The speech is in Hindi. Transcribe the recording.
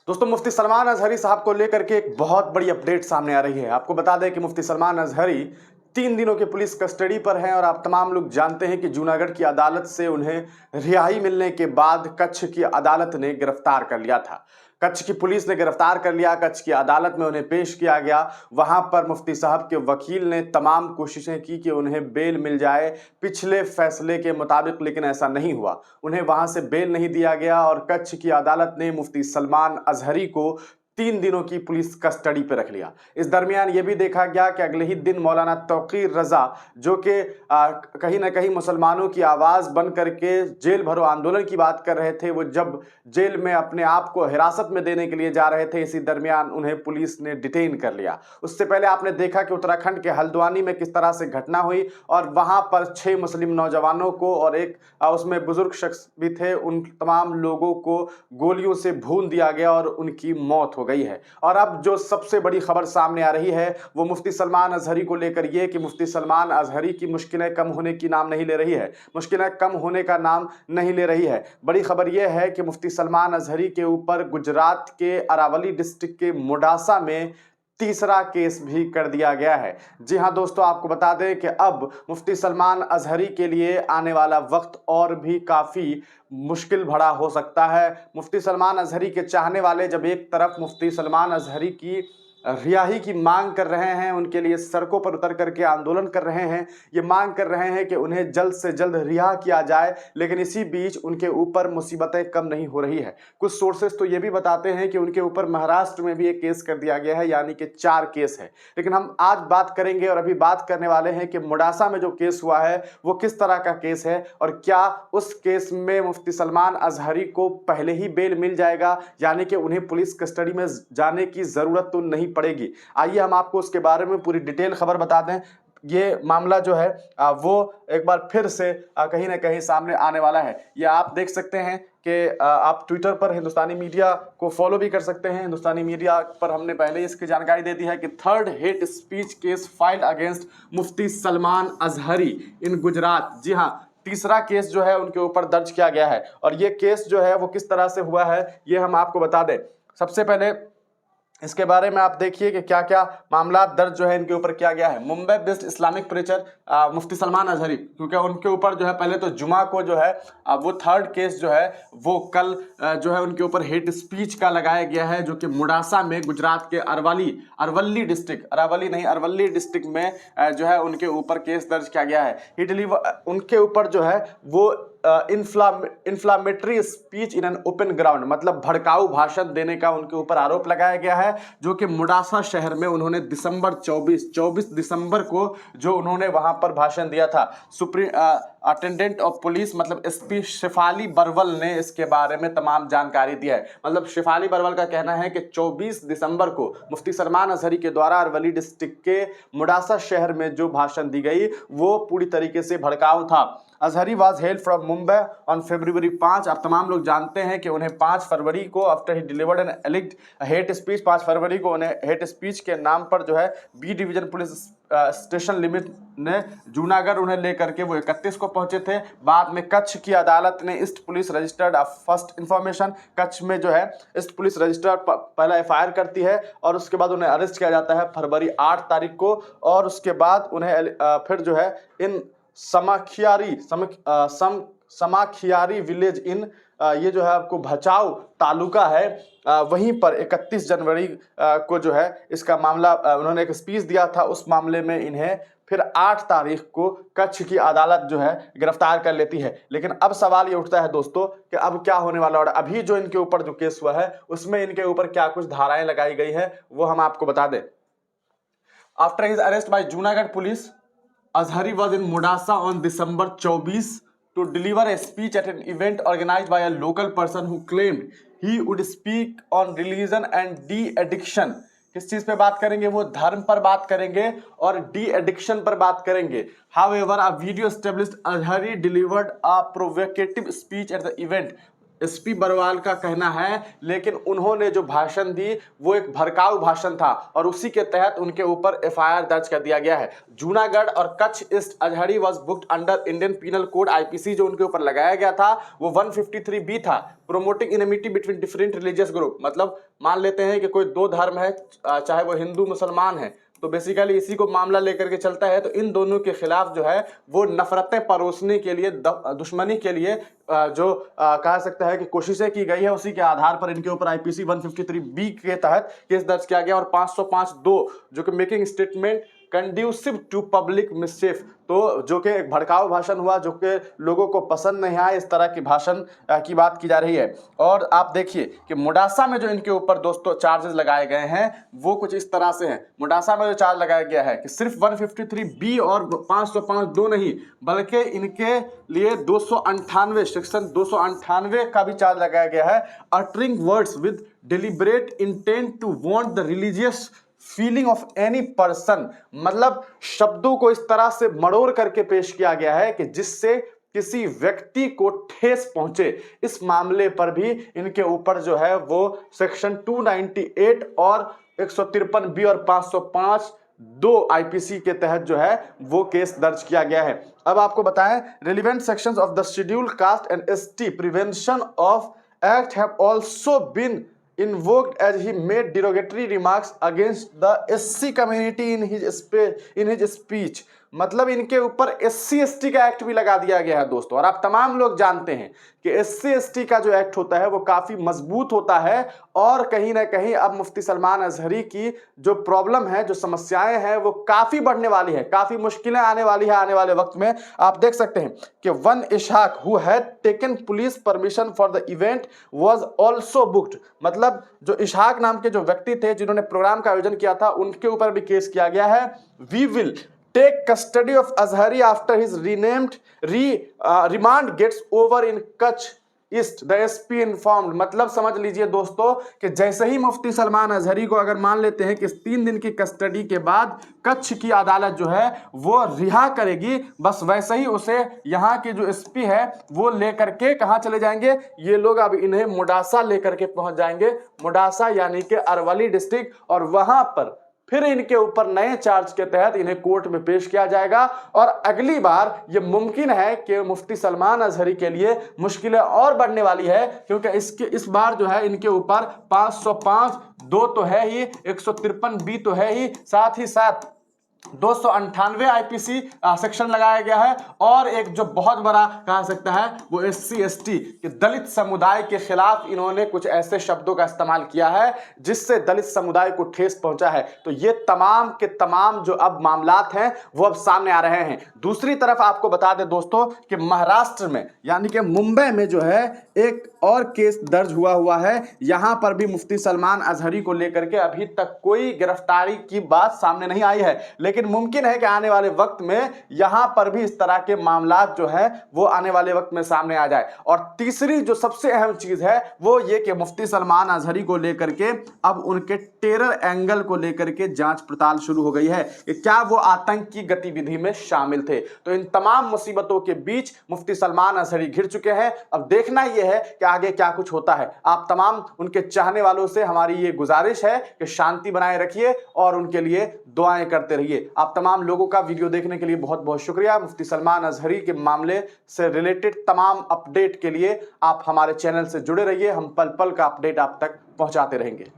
दोस्तों मुफ्ती सलमान अजहरी साहब को लेकर के एक बहुत बड़ी अपडेट सामने आ रही है। आपको बता दें कि मुफ्ती सलमान अजहरी 3 दिनों के पुलिस कस्टडी पर हैं और आप तमाम लोग जानते हैं कि जूनागढ़ की अदालत से उन्हें रिहाई मिलने के बाद कच्छ की अदालत ने गिरफ्तार कर लिया था। कच्छ की पुलिस ने गिरफ्तार कर लिया, कच्छ की अदालत में उन्हें पेश किया गया। वहां पर मुफ्ती साहब के वकील ने तमाम कोशिशें की कि उन्हें बेल मिल जाए पिछले फैसले के मुताबिक, लेकिन ऐसा नहीं हुआ। उन्हें वहां से बेल नहीं दिया गया और कच्छ की अदालत ने मुफ्ती सलमान अजहरी को 3 दिनों की पुलिस कस्टडी पर रख लिया। इस दरमियान यह भी देखा गया कि अगले ही दिन मौलाना तौकीर रजा, जो कि कहीं ना कहीं मुसलमानों की आवाज बन करके जेल भरो आंदोलन की बात कर रहे थे, वो जब जेल में अपने आप को हिरासत में देने के लिए जा रहे थे, इसी दरमियान उन्हें पुलिस ने डिटेन कर लिया। उससे पहले आपने देखा कि उत्तराखंड के हल्द्वानी में किस तरह से घटना हुई और वहां पर 6 मुस्लिम नौजवानों को और एक उसमें बुजुर्ग शख्स भी थे, उन तमाम लोगों को गोलियों से भून दिया गया और उनकी मौत हो गई है। और अब जो सबसे बड़ी खबर सामने आ रही है वो मुफ्ती सलमान अजहरी को लेकर यह कि मुफ्ती सलमान अजहरी की मुश्किलें कम होने की नाम नहीं ले रही है, मुश्किलें कम होने का नाम नहीं ले रही है। बड़ी खबर यह है कि मुफ्ती सलमान अजहरी के ऊपर गुजरात के अरावली डिस्ट्रिक्ट के मोडासा में तीसरा केस भी कर दिया गया है। जी हां दोस्तों, आपको बता दें कि अब मुफ्ती सलमान अजहरी के लिए आने वाला वक्त और भी काफ़ी मुश्किल भरा हो सकता है। मुफ्ती सलमान अजहरी के चाहने वाले जब एक तरफ मुफ्ती सलमान अजहरी की रिहाई की मांग कर रहे हैं, उनके लिए सड़कों पर उतर करके आंदोलन कर रहे हैं, ये मांग कर रहे हैं कि उन्हें जल्द से जल्द रिहा किया जाए, लेकिन इसी बीच उनके ऊपर मुसीबतें कम नहीं हो रही है। कुछ सोर्सेस तो ये भी बताते हैं कि उनके ऊपर महाराष्ट्र में भी एक केस कर दिया गया है, यानी कि 4 केस है। लेकिन हम आज बात करेंगे और अभी बात करने वाले हैं कि मोडासा में जो केस हुआ है वो किस तरह का केस है और क्या उस केस में मुफ्ती सलमान अजहरी को पहले ही बेल मिल जाएगा, यानी कि उन्हें पुलिस कस्टडी में जाने की जरूरत तो नहीं पड़ेगी। आइए हम आपको उसके बारे में पूरी डिटेल खबर बता दें। ये मामला जो है वो एक बार फिर से कहीं ना कहीं सामने आने वाला है। ये आप देख सकते हैं कि आप ट्विटर पर हिंदुस्तानी मीडिया को फॉलो भी कर सकते हैं। हिंदुस्तानी मीडिया पर हमने पहले इसकी जानकारी दे दी है कि 3rd hate speech case filed against Mufti Salman Azhari in Gujarat. जी हाँ, तीसरा केस जो है उनके ऊपर दर्ज किया गया है और ये केस जो है वो किस तरह से हुआ है ये हम आपको बता दें। सबसे पहले इसके बारे में आप देखिए कि क्या क्या मामला दर्ज जो है इनके ऊपर किया गया है। मुंबई बेस्ड इस्लामिक प्रीचर मुफ्ती सलमान अजहरी, क्योंकि उनके ऊपर जो है पहले तो जुमा को जो है वो 3rd केस जो है वो कल जो है उनके ऊपर हेट स्पीच का लगाया गया है, जो कि मोडासा में गुजरात के अरवली डिस्ट्रिक्ट, अरावली नहीं अरवली डिस्ट्रिक्ट में जो है उनके ऊपर केस दर्ज किया गया है। ही डिलीवर उनके ऊपर जो है वो inflammatory speech in an open ground, मतलब भड़काऊ भाषण देने का उनके ऊपर आरोप लगाया गया है, जो कि मोडासा शहर में उन्होंने 24 दिसंबर को जो उन्होंने वहां पर भाषण दिया था। सुप्रीम अटेंडेंट ऑफ पुलिस मतलब एसपी शेफाली बरवल ने इसके बारे में तमाम जानकारी दी है। मतलब शेफाली बरवल का कहना है कि 24 दिसंबर को मुफ्ती सलमान अजहरी के द्वारा अरवली डिस्ट्रिक्ट के मोडासा शहर में जो भाषण दी गई वो पूरी तरीके से भड़काऊ था। Azhari was held from Mumbai on February 5। आप तमाम लोग जानते हैं कि उन्हें 5 फरवरी को after he delivered an alleged hate speech, 5 फरवरी को उन्हें हेट स्पीच के नाम पर जो है B division police station limit ने जूनागढ़ उन्हें लेकर के वो 31 को पहुंचे थे। बाद में कच्छ की अदालत ने east police registered first information, Kutch में जो है ईस्ट पुलिस रजिस्टर्ड पहला FIR करती है और उसके बाद उन्हें अरेस्ट किया जाता है फरवरी 8 तारीख को। और उसके बाद उन्हें फिर जो है इन समाखियारी विलेज इन ये जो है आपको भचाऊ तालुका है, वहीं पर 31 जनवरी को जो है इसका मामला उन्होंने एक स्पीच दिया था। उस मामले में इन्हें फिर 8 तारीख को कच्छ की अदालत जो है गिरफ्तार कर लेती है। लेकिन अब सवाल ये उठता है दोस्तों कि अब क्या होने वाला है और अभी जो इनके ऊपर जो केस हुआ है उसमें इनके ऊपर क्या कुछ धाराएं लगाई गई है वो हम आपको बता दें। After his arrest by Junagadh police, Azhari was in Modasa on December 24 to deliver a speech at an event organized by a local person who claimed he would speak on religion and de-addiction। किस चीज पे बात करेंगे? वो धर्म पर बात करेंगे और de-addiction पर बात करेंगे। However, a video established Azhari delivered a provocative speech at the event SP Barwal का कहना है, लेकिन उन्होंने जो भाषण दी वो एक भड़काऊ भाषण था और उसी के तहत उनके ऊपर एफआईआर दर्ज कर दिया गया है। जूनागढ़ और Kutch east Azhari was booked under Indian penal code IPC. जो उनके ऊपर लगाया गया था वो 153B था, promoting enmity between different religious group. मतलब मान लेते हैं कि कोई दो धर्म है, चाहे वो हिंदू मुसलमान है, तो बेसिकली इसी को मामला लेकर के चलता है। तो इन दोनों के खिलाफ जो है वो नफरतें परोसने के लिए, दुश्मनी के लिए जो कह सकता है कि कोशिशें की गई है, उसी के आधार पर इनके ऊपर आईपीसी 153B के तहत केस दर्ज किया गया। और 505(2) जो कि making statement conducive to public mischief, तो जो कि एक भड़काऊ भाषण हुआ, जो कि लोगों को पसंद नहीं आया, इस तरह की भाषण की बात की जा रही है। और आप देखिए कि मोडासा में जो इनके ऊपर दोस्तों चार्जेस लगाए गए हैं वो कुछ इस तरह से हैं। मोडासा में जो चार्ज लगाया गया है कि सिर्फ 153B और 505(2) नहीं, बल्कि इनके लिए 298 सेक्शन 298 का भी चार्ज लगाया गया है। Uttering words with deliberate intent to want the religious feeling of any person, मतलब शब्दों को इस तरह से मरोड़ करके पेश किया गया है कि जिससे किसी व्यक्ति को ठेस पहुंचे। इस मामले पर भी इनके ऊपर जो है वो सेक्शन 298 और 153B और 505(2) आईपीसी के तहत जो है वो केस दर्ज किया गया है। अब आपको बताएं, relevant sections of the scheduled caste and ST prevention of act have also been invoked as he made derogatory remarks against the SC community in his speech। मतलब इनके ऊपर SC/ST का एक्ट भी लगा दिया गया है दोस्तों। और आप तमाम लोग जानते हैं कि SC/ST का जो एक्ट होता है वो काफी मजबूत होता है और कहीं ना कहीं अब मुफ्ती सलमान अजहरी की जो प्रॉब्लम है, जो समस्याएं हैं, वो काफी बढ़ने वाली है, काफी मुश्किलें आने वाली है आने वाले वक्त में। आप देख सकते हैं कि one Ishaq who had taken police permission for the event was also booked. मतलब जो इशहाक नाम के जो व्यक्ति थे जिन्होंने प्रोग्राम का आयोजन किया था, उनके ऊपर भी केस किया गया है। We will take custody of Azhari after his remand gets over in Kutch East, the SP informed। मतलब समझ लीजिए दोस्तों कि जैसे ही मुफ्ती सलमान अजहरी को अगर मान लेते हैं कि 3 दिन की कस्टडी के बाद कच्छ की अदालत जो है वो रिहा करेगी, बस वैसे ही उसे यहाँ के जो SP है वो लेकर के कहाँ चले जाएंगे, ये लोग अब इन्हें मोडासा लेकर के पहुंच जाएंगे। मोडासा यानी कि अरवली डिस्ट्रिक्ट, और वहां पर फिर इनके ऊपर नए चार्ज के तहत इन्हें कोर्ट में पेश किया जाएगा। और अगली बार ये मुमकिन है कि मुफ्ती सलमान अजहरी के लिए मुश्किलें और बढ़ने वाली है, क्योंकि इस बार जो है इनके ऊपर 505(2) तो है ही, 153B तो है ही, साथ ही साथ 298 आईपीसी सेक्शन लगाया गया है। और एक जो बहुत बड़ा कहा सकता है वो SC/ST के दलित समुदाय के खिलाफ इन्होंने कुछ ऐसे शब्दों का इस्तेमाल किया है जिससे दलित समुदाय को ठेस पहुंचा है। तो ये तमाम के तमाम जो अब मामलात हैं वो अब सामने आ रहे हैं। दूसरी तरफ आपको बता दें दोस्तों कि महाराष्ट्र में यानी कि मुंबई में जो है एक और केस दर्ज हुआ है। यहां पर भी मुफ्ती सलमान अजहरी को लेकर के अभी तक कोई गिरफ्तारी की बात सामने नहीं आई है, लेकिन मुमकिन है कि आने वाले वक्त में यहां पर भी इस तरह के मामलात जो है वो आने वाले वक्त में सामने आ जाए। और तीसरी जो सबसे अहम चीज है वो ये कि मुफ्ती सलमान अजहरी को लेकर के अब उनके टेरर एंगल को लेकर के जांच पड़ताल शुरू हो गई है कि क्या वो आतंक की गतिविधि में शामिल थे। तो इन तमाम मुसीबतों के बीच मुफ्ती सलमान अजहरी घिर चुके हैं। अब देखना यह है कि आगे क्या कुछ होता है। आप तमाम उनके चाहने वालों से हमारी ये गुजारिश है कि शांति बनाए रखिए और उनके लिए दुआएं करते रहिए। आप तमाम लोगों का वीडियो देखने के लिए बहुत बहुत शुक्रिया। मुफ्ती सलमान अजहरी के मामले से रिलेटेड तमाम अपडेट के लिए आप हमारे चैनल से जुड़े रहिए। हम पल पल का अपडेट आप तक पहुंचाते रहेंगे।